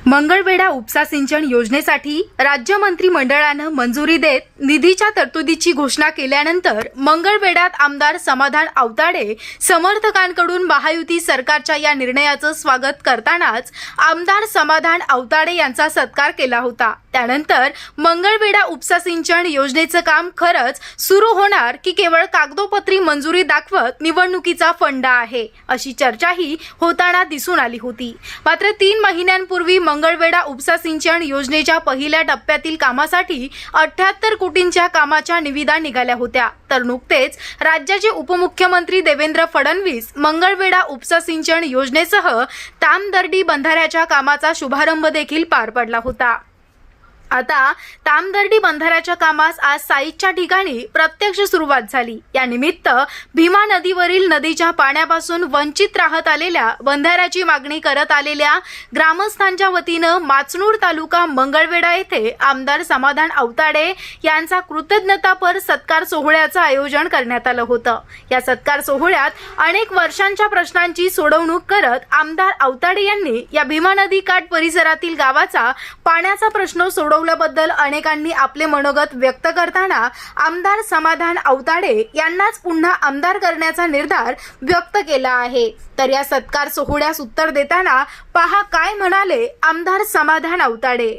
मंगळवेढा उपसा सिंचन योजनेसाठी राज्य मंत्रिमंडळानं मंजुरी देत निधीच्या तरतुदीची घोषणा केल्यानंतर मंगळवेढ्यात आमदार समाधान आवताडे समर्थकांकडून महायुती सरकारच्या या निर्णयाचं स्वागत करतानाच आमदार समाधान आवताडे यांचा सत्कार केला होता। त्यानंतर मंगळवेढा उपसा सिंचन योजनेचं काम खरंच सुरू होणार की केवळ कागदोपत्री मंजुरी दाखवत निवडणुकीचा फंडा आहे अशी चर्चाही होताना दिसून आली होती। मात्र 3 महिन्यांपूर्वी मंगळवेढा उपसा सिंचन योजनेच्या पहिल्या टप्प्यातील कामासाठी 78 कोटींच्या कामाच्या निविदा निघाल्या होत्या। तर नुकतेच राज्याचे उपमुख्यमंत्री देवेंद्र फडणवीस मंगळवेढा उपसा सिंचन योजनेसह तामदर्डी बंधाऱ्याच्या कामाचा शुभारंभ देखील पार पडला होता। आता तामदर्डी बंधाऱ्याच्या कामास आज साईटच्या ठिकाणी प्रत्यक्ष सुरुवात झाली। या निमित्त भीमा नदीवरील नदीच्या पाण्यापासून वंचित राहत आलेल्या बंधाऱ्याची मागणी करत आलेल्या ग्रामस्थांच्या वतीनं माचनूर तालुका मंगळवेढा येथे आमदार समाधान आवताडे यांचा कृतज्ञतापर सत्कार सोहळ्याचं आयोजन करण्यात आलं होतं। या सत्कार सोहळ्यात अनेक वर्षांच्या प्रश्नांची सोडवणूक करत आमदार आवताडे यांनी या भीमा नदी काठ परिसरातील गावाचा पाण्याचा प्रश्न सोडवल्याबद्दल अनेकांनी आपले मनोगत व्यक्त करताना आमदार समाधान आवताडे यांनाच पुन्हा आमदार करण्याचा निर्धार व्यक्त केला आहे। तर या सत्कार सोहळ्यास उत्तर देताना पहा काय म्हणाले आमदार समाधान आवताडे।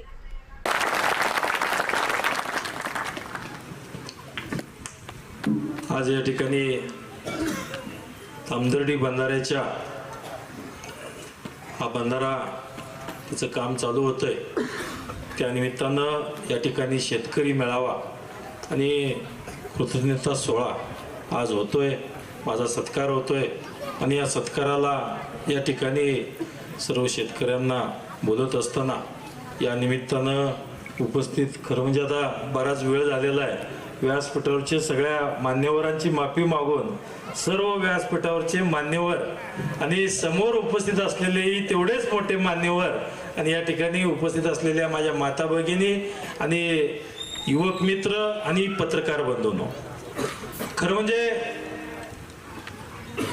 आज या ठिकाणी तामदर्डी बंधाऱ्याच्या हा बंधारा त्याचं काम चालू होतंय। त्या निमित्तानं या ठिकाणी शेतकरी मेळावा आणि कृतज्ञता सोहळा आज होतोय, माझा सत्कार होतोय आणि या सत्काराला या ठिकाणी सर्व शेतकऱ्यांना बोलत असताना या निमित्तानं उपस्थित खरं म्हणजे आता बराच वेळ झालेला आहे। व्यासपीठावरचे सगळ्या मान्यवरांची माफी मागून सर्व व्यासपीठावरचे मान्यवर आणि समोर उपस्थित असलेलेही तेवढेच मोठे मान्यवर आणि या ठिकाणी उपस्थित असलेल्या माझ्या माता भगिनी आणि युवक मित्र आणि पत्रकार बंधूंनो, खरं म्हणजे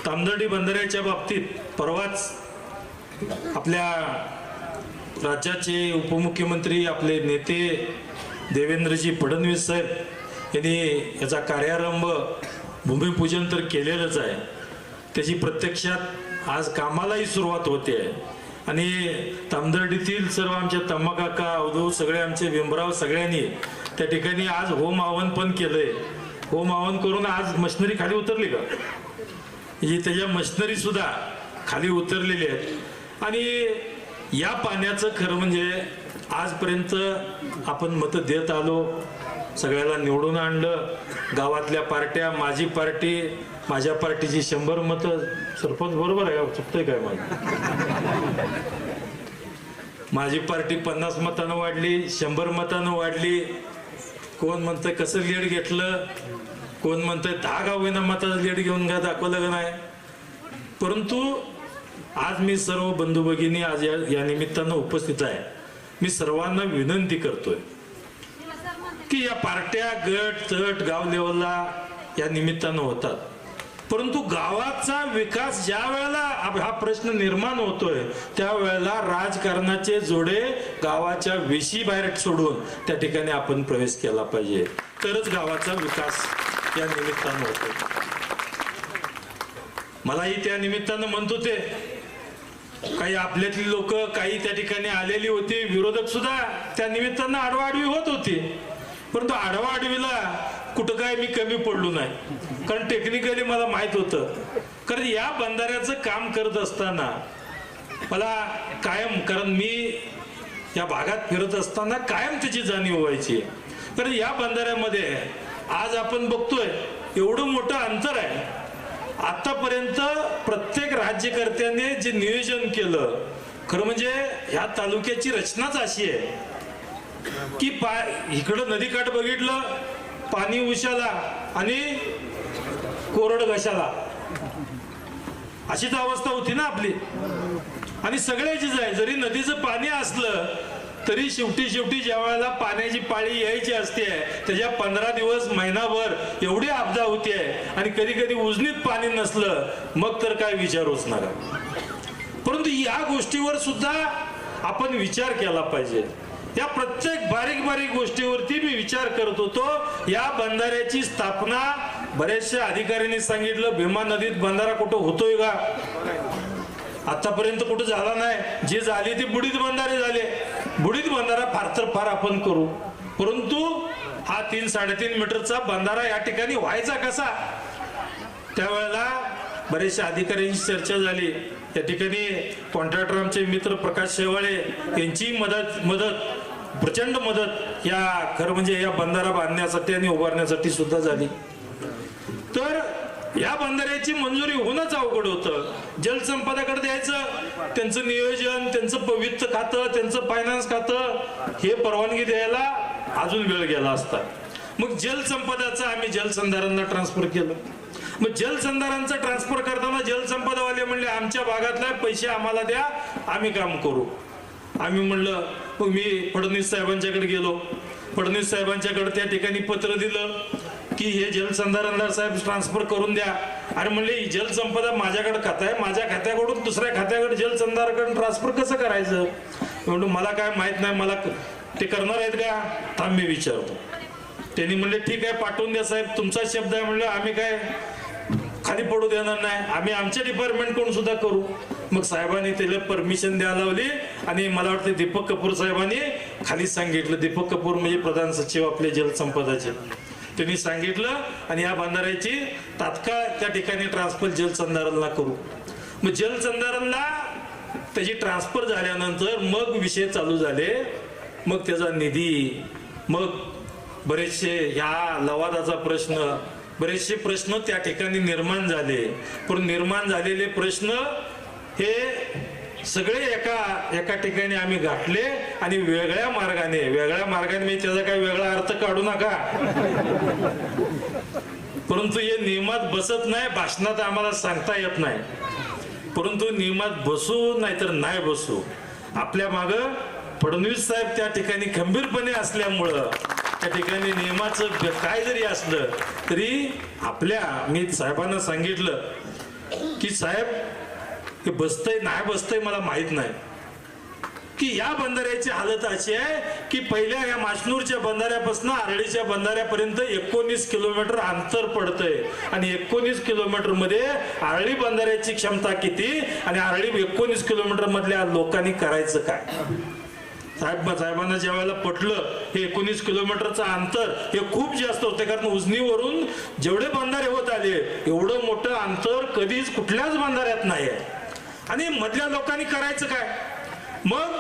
तामदर्डी बंधाऱ्याच्या बाबतीत परवाच आपल्या राज्याचे उपमुख्यमंत्री आपले नेते देवेंद्रजी फडणवीस साहेब यांनी याचा कार्यारंभ भूमिपूजन तर केलेलंच आहे। त्याची प्रत्यक्षात आज कामालाही सुरुवात होते आहे आणि तामदर्डीतील सर्व आमच्या तम्माकाका अवधूत सगळे आमचे भीमराव सगळ्यांनी त्या ठिकाणी आज होम आवाहन पण केलंय। होम आवाहन करून आज मशिनरी खाली उतरली का, ही त्याच्या मशिनरी सुद्धा खाली उतरलेली आहेत आणि या पाण्याचं खरं म्हणजे आजपर्यंत आपण मतं देत आलो, सगळ्याला निवडून आणलं। गावातल्या पार्ट्या, माझी पार्टी, माझ्या पार्टीची 100 मतं, सरपंच बरोबर आहे का, चुकतंय काय माझी पार्टी 50 मतानं वाढली, 100 मतानं वाढली। कोण म्हणतंय कसं लीड घेतलं, कोण म्हणतंय 10 गावना मताचं लीड घेऊन दाखवलं का नाही। परंतु आज मी सर्व बंधू भगिनी आज या निमित्तानं उपस्थित आहे। मी सर्वांना विनंती करतोय की या पार्ट्या गट तट गाव लेवलला या निमित्तानं होतात, परंतु गावाचा विकास ज्या वेळेला हा प्रश्न निर्माण होतोय त्यावेळेला राजकारणाचे जोडे गावाच्या वेशी बाहेर सोडून त्या ठिकाणी आपण प्रवेश केला पाहिजे, तरच गावाचा विकास या निमित्तानं होतो। मलाही त्या निमित्तानं म्हणत होते काही आपल्यातली लोक, काही त्या ठिकाणी आलेली होती, विरोधक सुद्धा त्या निमित्तानं आडवाआडवी होत होती, परंतु आडवाआडवीला कुठं काय मी कमी पडलो नाही, कारण टेक्निकली मला माहित होतं। कारण या बंधाऱ्याचं काम करत असताना मला कायम, कारण मी या भागात फिरत असताना कायम त्याची जाणीव व्हायची। कारण या बंधाऱ्यामध्ये आज आपण बघतोय एवढं मोठं अंतर आहे। आतापर्यंत प्रत्येक राज्यकर्त्याने जे नियोजन केलं, खरं म्हणजे ह्या तालुक्याची रचनाच अशी आहे की इकडं नदीकाठ बघितलं, पाणी उशाला आणि कोरड घशाला, अशीच अवस्था होती ना आपली। आणि सगळ्याचीच आहे, जरी नदीचं पाणी असलं तरी शेवटी ज्या वेळेला पाण्याची पाळी यायची असते त्याच्या 15 दिवस महिनाभर एवढी आपदा होती आहे आणि कधी कधी उजनीत पाणी नसलं मग तर काय विचारूच नका। परंतु या गोष्टीवर सुद्धा आपण विचार केला पाहिजे. या प्रत्येक बारीक बारीक गोष्टीवरती मी विचार करत होतो. या बंधाऱ्याची स्थापना बऱ्याचशा अधिकाऱ्यांनी सांगितलं भीमा नदीत बंधारा कुठं होतोय का, आतापर्यंत कुठं झाला नाही. जे झाले ते बुडीत बंधारे झाले. बुडीत बंधारा फार तर फार आपण करू, परंतु हा 3-3.5 मीटरचा बंधारा या ठिकाणी व्हायचा कसा. त्यावेळेला बरेचशा अधिकाऱ्यांची चर्चा झाली. त्या ठिकाणी कॉन्ट्रॅक्टर आमचे मित्र प्रकाश शेवाळे यांची मदत प्रचंड मदत या खरं म्हणजे या बंधारा बांधण्यासाठी आणि उभारण्यासाठी सुद्धा झाली. तर या बंधाऱ्याची मंजुरी होणंच अवघड होतं. जलसंपदाकडे द्यायचं, त्यांचं नियोजन, त्यांचं वित्त खातं, त्यांचं फायनान्स खातं हे परवानगी द्यायला अजून वेळ गेला असता. मग जलसंपदाचं आम्ही जलसंधारणला ट्रान्सफर केलं. मग जलसंधारणचं ट्रान्सफर करताना जलसंपदावाले म्हणले आमच्या भागातला पैसे आम्हाला द्या, आम्ही काम करू. आम्ही म्हणलं मग मी फडणवीस साहेबांच्याकडे गेलो. फडणवीस साहेबांच्याकडे त्या ठिकाणी पत्र दिलं की हे जलसंधारणदार साहेब ट्रान्सफर करून द्या. आणि म्हणले ही जलसंपदा माझ्याकडे खातं आहे, माझ्या खात्याकडून दुसऱ्या खात्याकडे जलसंधारण ट्रान्सफर कसं करायचं. म्हणून मला काय माहित नाही, मला ते करणार आहेत का, थांब मी विचारतो. त्यांनी म्हणले ठीक आहे पाठवून द्या साहेब, तुमचा शब्द आहे. म्हणलं आम्ही काय खाली पडू देणार नाही, आम्ही आमच्या डिपार्टमेंट कडून सुद्धा करू. मग साहेबांनी त्याला परमिशन द्यायला लावली. आणि मला वाटतं दीपक कपूर साहेबांनी खाली सांगितलं, दीपक कपूर म्हणजे प्रधान सचिव आपले जलसंपदाचे, त्यांनी सांगितलं आणि या बंधाऱ्याची तात्काळ त्या ठिकाणी ट्रान्सफर जलसंधारणला करू. मग जलसंधारणला त्याची ट्रान्सफर झाल्यानंतर मग विषय चालू झाले. मग त्याचा निधी, मग बरेचसे ह्या लवादाचा प्रश्न, बरेचसे प्रश्न त्या ठिकाणी निर्माण झाले. पण निर्माण झालेले प्रश्न हे सगळे एका ठिकाणी आम्ही गाठले आणि वेगळ्या मार्गाने म्हणजे त्याचा काही वेगळा अर्थ काढू नका, परंतु हे नियमात बसत नाही. भाषणात आम्हाला सांगता येत नाही, परंतु नियमात बसू नाहीतर नाही बसू, आपल्या माग फडणवीस साहेब त्या ठिकाणी खंबीरपणे असल्यामुळं त्या ठिकाणी नियमाचं काय जरी असलं तरी मी साहेबांना सांगितलं की साहेब हे बसतंय नाही बसतंय मला माहित नाही, की या बंधाऱ्याची हालत अशी आहे की पहिल्या या माशनूरच्या बंधाऱ्यापासून आरळीच्या बंधाऱ्यापर्यंत 19 किलोमीटर अंतर पडतंय. आणि 19 किलोमीटर मध्ये आरळी बंधाऱ्याची क्षमता किती आणि आरळी 19 किलोमीटर मधल्या लोकांनी करायचं काय. साहेबांना ज्या वेळेला पटलं हे 19 किलोमीटरचं अंतर हे खूप जास्त होते, कारण उजनीवरून जेवढे बंधारे होत आले एवढं मोठं अंतर कधीच कुठल्याच बंधाऱ्यात नाही आहे. आणि मधल्या लोकांनी करायचं काय. मग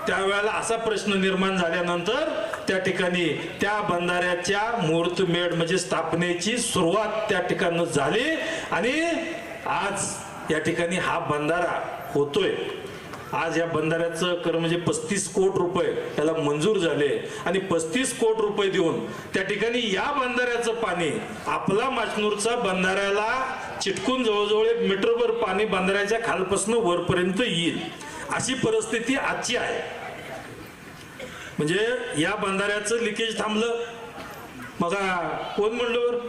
त्यावेळेला असा प्रश्न निर्माण झाल्यानंतर त्या ठिकाणी त्या बंधाऱ्याच्या मुहूर्तमेढ म्हणजे स्थापनेची सुरुवात त्या ठिकाणी झाली. आणि आज या ठिकाणी हा बंधारा होतोय. आज या बंधाऱ्याचं कर म्हणजे 35 कोटी रुपये त्याला मंजूर झाले. आणि 35 कोटी रुपये देऊन त्या ठिकाणी या बंधाऱ्याचं पाणी आपला माचनूरचा बंधाऱ्याला चिटकून जवळजवळ 1 मीटरभर पाणी बंधाऱ्याच्या खालपासून वरपर्यंत येईल अशी परिस्थिती आजची आहे. म्हणजे या बंधाऱ्याचं लिकेज थांबलं. मग कोण म्हणलं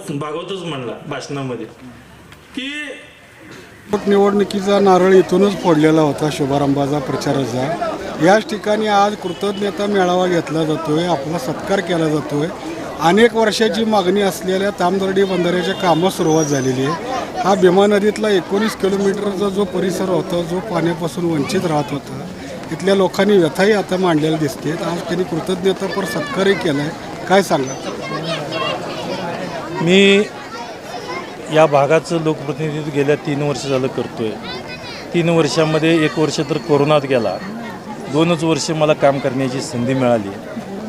भागवतच म्हणला भाषणामध्ये की निवडणुकीचा नारळ इथूनच फोडलेला होता शुभारंभाचा प्रचाराचा. याच ठिकाणी आज कृतज्ञता मेळावा घेतला जातोय, आपला सत्कार केला जातोय. अनेक वर्षाची मागणी असलेल्या तामदर्डी बंधाऱ्याच्या कामं सुरुवात झालेली आहे. हा भीमा नदीतला 19 किलोमीटरचा जो परिसर होता जो पाण्यापासून वंचित राहत होता, इथल्या लोकांनी व्यथाही आता मांडलेल्या दिसते. आज त्यांनी कृतज्ञतापर सत्कारही केला आहे. काय सांगा. मी या भागाचं लोकप्रतिनिधित्व गेल्या 3 वर्ष झालं करतोय. 3 वर्षामध्ये 1 वर्ष तर कोरोनात गेला, 2च वर्ष मला काम करण्याची संधी मिळाली.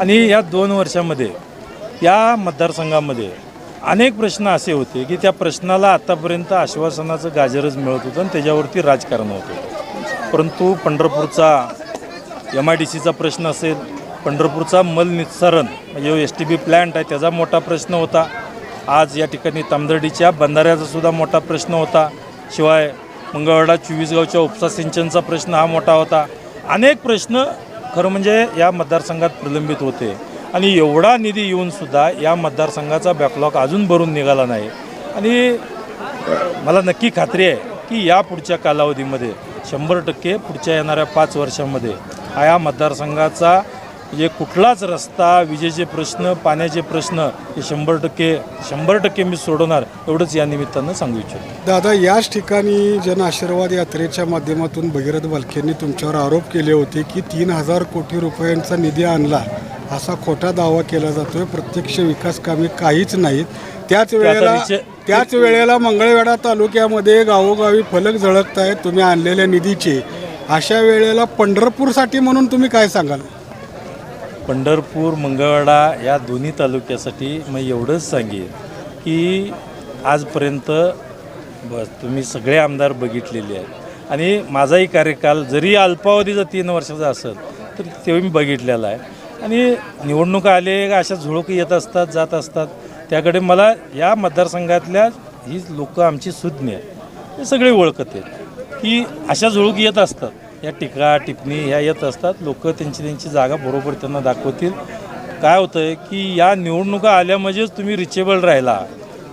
आणि या 2 वर्षामध्ये या मतदारसंघामध्ये अनेक प्रश्न असे होते की त्या प्रश्नाला आतापर्यंत आश्वासनाचं गाजरच मिळत होतं आणि त्याच्यावरती राजकारण होतं. परंतु पंढरपूरचा MIDCचा प्रश्न असेल, पंढरपूरचा मलनिस्सारण म्हणजे STB प्लॅन्ट आहे त्याचा मोठा प्रश्न होता. आज या ठिकाणी तामदर्डीच्या बंधाऱ्याचा सुद्धा मोठा प्रश्न होता. शिवाय मंगळवेढा 24 गावच्या उपसा सिंचनचा प्रश्न हा मोठा होता. अनेक प्रश्न खरं म्हणजे या मतदारसंघात प्रलंबित होते. आणि एवढा निधी येऊनसुद्धा या मतदारसंघाचा बॅकलॉग अजून भरून निघाला नाही. आणि मला नक्की खात्री आहे की या पुढच्या कालावधीमध्ये 100% पुढच्या येणाऱ्या 5 वर्षांमध्ये या मतदारसंघाचा म्हणजे कुठलाच रस्ता, विजेचे प्रश्न, पाण्याचे प्रश्न हे 100% मी सोडवणार, एवढंच या निमित्तानं सांगू इच्छितो. दादा, याच ठिकाणी जन आशीर्वाद यात्रेच्या माध्यमातून भगीरथ भालकेंनी तुमच्यावर आरोप केले होते की 3,000 कोटी रुपयांचा निधी आणला असा खोटा दावा केला जातोय. प्रत्यक्ष विकास कामे काहीच नाहीत. त्याच वेळेला मंगळवेढा तालुक्यामध्ये गावोगावी फलक झळकत आहेत तुम्ही आणलेल्या निधीचे. अशा वेळेला पंढरपूरसाठी म्हणून तुम्ही काय सांगाल? पंढरपूर, मंगळवेढा या दोन्ही तालुक्यासाठी मी एवढंच सांगेन की आजपर्यंत तुम्ही सगळे आमदार बघितलेले आहेत आणि माझाही कार्यकाल जरी अल्पावधीचा 3 वर्षाचा असेल तर ते मी बघितलेला आहे. आणि निवडणुका आले का अशा झुळूक येत असतात, जात असतात. त्याकडे मला या मतदारसंघातल्या ही लोक आमची सुज्ञ आहेत, हे सगळे ओळखत आहेत की अशा झुळूक येत असतात. या टीका टिप्पणी ह्या येत असतात. लोक त्यांची जागा बरोबर त्यांना दाखवतील. काय होतं आहे की या निवडणुका आल्या म्हणजेच तुम्ही रिचेबल राहिला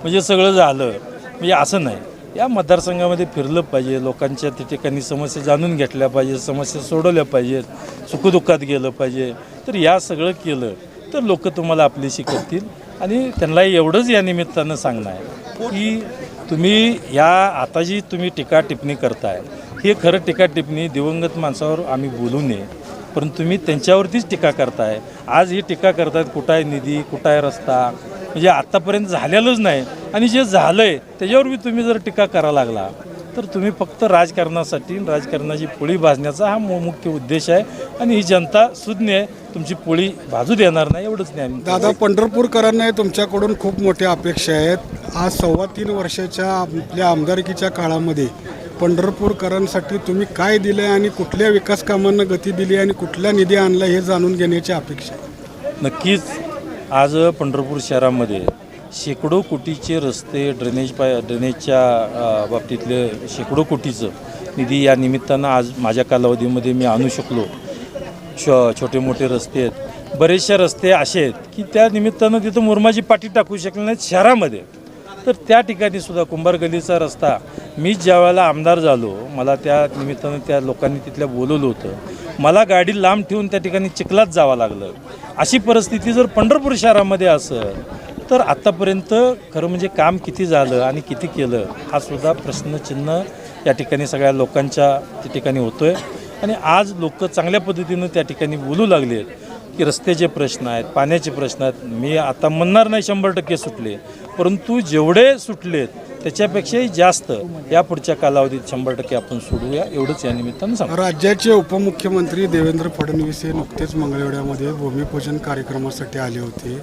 म्हणजे सगळं झालं म्हणजे असं नाही. या मतदारसंघामध्ये फिरलं पाहिजे, लोकांच्या त्या ठिकाणी समस्या जाणून घेतल्या पाहिजे, समस्या सोडवल्या पाहिजेत, सुखदुःखात गेलं पाहिजे. तर या सगळं केलं तर लोक तुम्हाला आपलीशी करतील. आणि त्यांना एवढंच या निमित्तानं सांगणं आहे की तुम्ही या आता जी तुम्ही टीका टिप्पणी करताय हे खरं टीका टिप्पणी दिवंगत माणसावर आम्ही बोलू नये, परंतु तुम्ही त्यांच्यावरतीच टीका करताय. आज ही टीका करतायत कुठं आहे निधी, कुठं आहे रस्ता, म्हणजे आत्तापर्यंत झालेलंच नाही. आणि जे झालं आहे त्याच्यावर बी तुम्ही जर टीका करायला लागला तर तुम्ही फक्त राजकारणासाठी, राजकारणाची पोळी भाजण्याचा हा मुख्य उद्देश आहे. आणि ही जनता सुज्ञ आहे, तुमची पोळी भाजू देणार नाही, एवढंच नाही. दादा, पंढरपूरकरांना तुमच्याकडून खूप मोठ्या अपेक्षा आहेत. आज 3.25 वर्षाच्या आपल्या आमदारकीच्या काळामध्ये पंढरपूरकरांसाठी तुम्ही काय दिलं आहे आणि कुठल्या विकास कामांना गती दिली आणि कुठला निधी आणला हे जाणून घेण्याची अपेक्षा आहे. नक्कीच आज पंढरपूर शहरामध्ये शेकडो कोटीचे रस्ते, ड्रेनेजच्या बाबतीतले शेकडो कोटीचं निधी या निमित्तानं आज माझ्या कालावधीमध्ये मी आणू शकलो. छोटे मोठे रस्ते आहेत, बरेचसे रस्ते असे आहेत की त्या निमित्तानं तिथं मुरमाची पाटी टाकू शकले नाहीत शहरामध्ये. तर त्या ठिकाणी सुद्धा कुंभार गल्लीचा रस्ता मी ज्या वेळेला आमदार झालो मला त्या निमित्तानं त्या लोकांनी तिथल्या बोलवलं होतं. मला गाडी लांब ठेवून त्या ठिकाणी चिखलात जावं लागलं. अशी परिस्थिती जर पंढरपूर शहरामध्ये असेल तर आत्तापर्यंत खरं म्हणजे काम किती झालं आणि किती केलं हा सुद्धा प्रश्नचिन्ह या ठिकाणी सगळ्या लोकांच्या त्या ठिकाणी होतो आहे. आणि आज लोक चांगल्या पद्धतीनं त्या ठिकाणी बोलू लागले आहेत की रस्त्याचे प्रश्न आहेत, पाण्याचे प्रश्न आहेत. मी आता म्हणणार नाही 100% सुटले, परंतु जेवढे सुटलेत त्याच्यापेक्षाही जास्त या पुढच्या कालावधीत 100% आपण सोडूया, एवढंच या निमित्तानं सांगतो. राज्याचे उपमुख्यमंत्री देवेंद्र फडणवीस हे नुकतेच मंगळवेढ्यामध्ये भूमिपूजन कार्यक्रमासाठी आले होते.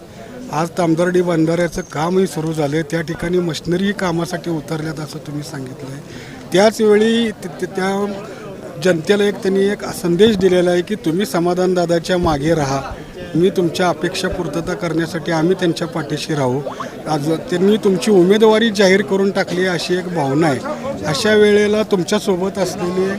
आज तामदर्डी बंधाऱ्याचं कामही सुरू झालं. त्या ठिकाणी मशिनरी कामासाठी उतरल्यात असं तुम्ही सांगितलं आहे. त्याचवेळी त्या जनतेला त्यांनी एक संदेश दिलेला आहे की तुम्ही समाधानदादाच्या मागे राहा, मी तुमच्या अपेक्षा पूर्तता करण्यासाठी आम्ही त्यांच्या पाठीशी राहू. आज त्यांनी तुमची उमेदवारी जाहीर करून टाकली अशी एक भावना आहे. अशा वेळेला तुमच्यासोबत असलेले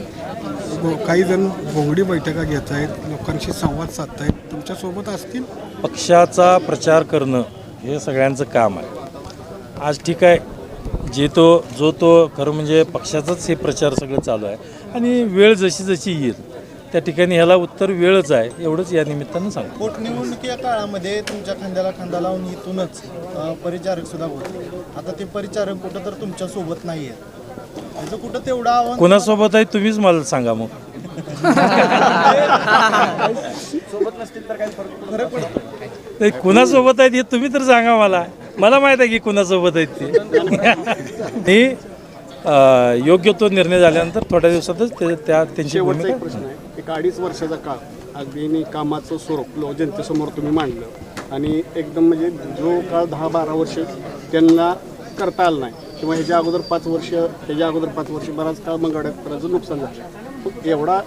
काही जण भोंगडी बैठका घेत आहेत, लोकांशी संवाद साधत आहेत, तुमच्यासोबत असतील. पक्षाचा प्रचार करणं हे सगळ्यांचं काम आहे. आज ठीक आहे, जो तो खरं म्हणजे पक्षाचाच हे प्रचार सगळं चालू आहे. आणि वेळ जशी जशी येईल त्या ठिकाणी ह्याला उत्तर वेळच आहे, एवढंच या निमित्तानं सांगतो. पोटनिवडणुकीच्या काळामध्ये तुमच्या खांद्याला खांदा लावून इथूनच परिचारक सुद्धा होते. आता ते परिचारक कुठं तर तुमच्या सोबत नाही आहेत, त्याचं कुठं तेवढं आव्हान कोणासोबत आहे तुम्हीच मला सांगा. मग सोबत नसतील तर काय फरक पडतो? नाही, कुणासोबत आहेत हे तुम्ही तर सांगा. मला माहीत आहे की कुणासोबत आहेत ते. योग्य तो निर्णय झाल्यानंतर थोड्या दिवसातच त्यांची भूमिका. एक प्रश्न आहे. 1-2.5 वर्षाचा काळ अगदी कामाचं स्वरूप जनतेसमोर तुम्ही मांडलं आणि एकदम म्हणजे जो काळ 10-12 वर्ष त्यांना करता आलं नाही किंवा ह्याच्या अगोदर 5 वर्ष, त्याच्या अगोदर 5 वर्ष बराच काळ मंगळवेढ्याचं नुकसान झालं. एवढा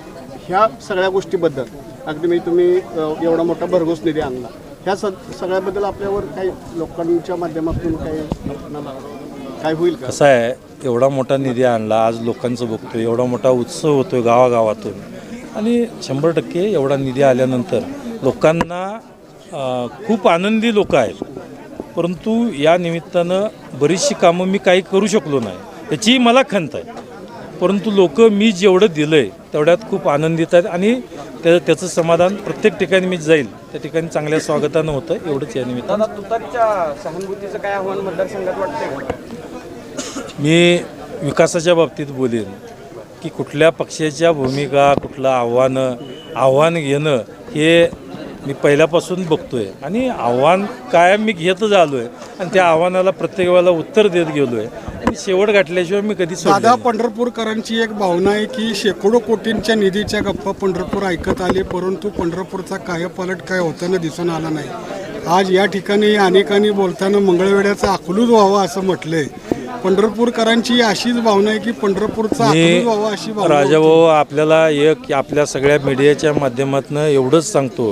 ह्या सगळ्या गोष्टीबद्दल अगदी म्हणजे तुम्ही एवढा मोठा भरघोस निधी आणला, ह्या सगळ्याबद्दल आपल्यावर काही लोकांच्या माध्यमातून काय होईल का? कसं आहे, एवढा मोठा निधी आणला, आज लोकांचं बघतोय, एवढा मोठा उत्सव होतोय गावागावातून. आणि 100% एवढा निधी आल्यानंतर लोकांना खूप आनंदी लोक आहेत. परंतु या निमित्तानं बरीचशी कामं मी काही करू शकलो नाही, याची मला खंत आहे. परंतु लोक मी जेवढं दिलं आहे तेवढ्यात खूप आनंदित आहेत आणि त्याचं समाधान प्रत्येक ठिकाणी मी जाईल त्या ठिकाणी चांगल्या स्वागतानं होतं एवढंच या निमित्तानं. दादा तुतारीच्या सहानुभूतीचं काय आव्हान मतदारसंघात वाटतंय का? मी विकासाच्या बाबतीत बोलेन की कुठल्या पक्षाच्या भूमिका कुठलं आव्हान घेणं हे मी पहिल्यापासून बघतोय आणि आव्हान कायम मी घेतच आलो आहे आणि त्या आव्हानाला प्रत्येक वेळेला उत्तर देत गेलो आहे आणि शेवट गाठल्याशिवाय मी कधी सोडलं दादा नाही. पंढरपूरकरांची एक भावना आहे की शेकडो कोटींच्या निधीच्या गप्पा पंढरपूर ऐकत आले, परंतु पंढरपूरचा कायापालट काय होताना दिसून आला नाही. आज या ठिकाणी अनेकांनी बोलताना मंगळवेढ्याचा अकलूज व्हावा असं म्हटलंय. पंढरपूरकरांची अशीच भावना आहे की पंढरपूरचा अकलूज व्हावा अशी भावना होती. राजाभाऊ आपल्याला एक आपल्या सगळ्या मीडियाच्या माध्यमातून एवढंच सांगतो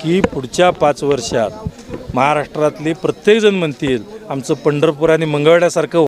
की पुढच्या 5 वर्षात महाराष्ट्रातले प्रत्येकजण म्हणतील आमचं पंढरपूर आणि मंगळवेढ्यासारखं